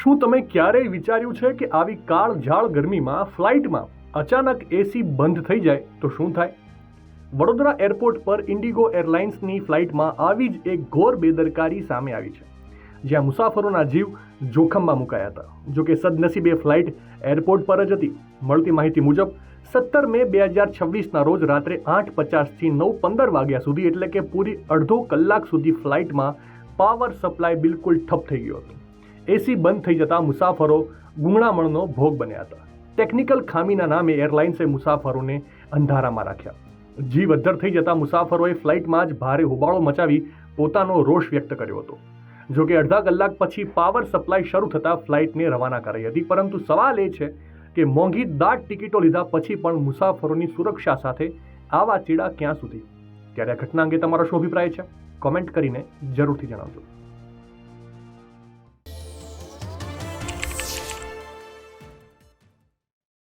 શું તમે ક્યારેય વિચાર્યું છે કે આવી કાળઝાળ ગરમીમાં ફ્લાઇટમાં અચાનક એસી બંધ થઈ જાય તો શું થાય? વડોદરા એરપોર્ટ પર ઇન્ડિગો એરલાઇન્સની ફ્લાઇટમાં આવી જ એક ઘોર બેદરકારી સામે આવી છે, જ્યાં મુસાફરોના જીવ જોખમમાં મુકાયા હતા. જો કે સદનસીબે ફ્લાઇટ એરપોર્ટ પર જ હતી. મળતી માહિતી મુજબ 17 મે 2026ના રોજ રાત્રે 8:50થી 9:15 વાગ્યા સુધી એટલે કે પૂરી અડધો કલાક સુધી ફ્લાઇટમાં પાવર સપ્લાય બિલકુલ ઠપ થઈ ગયો હતો. એસી બંધ થઈ જતા મુસાફરો ગુંગળામણનો ભોગ બન્યા હતા. ટેકનિકલ ખામીના નામે એરલાઇન્સે મુસાફરોને અંધારામાં રાખ્યા. જીવ અદ્ધર થઈ જતા મુસાફરોએ ફ્લાઇટમાં જ ભારે હોબાળો મચાવી પોતાનો રોષ વ્યક્ત કર્યો હતો. જો કે અડધા કલાક પછી પાવર સપ્લાય શરૂ થતાં ફ્લાઇટને રવાના કરાઈ હતી. પરંતુ સવાલ એ છે કે મોંઘી દાટ ટિકિટો લીધા પછી પણ મુસાફરોની સુરક્ષા સાથે આવા ચીડા ક્યાં સુધી? ત્યારે આ ઘટના અંગે તમારો શું અભિપ્રાય છે? કોમેન્ટ કરીને જરૂરથી જણાવજો.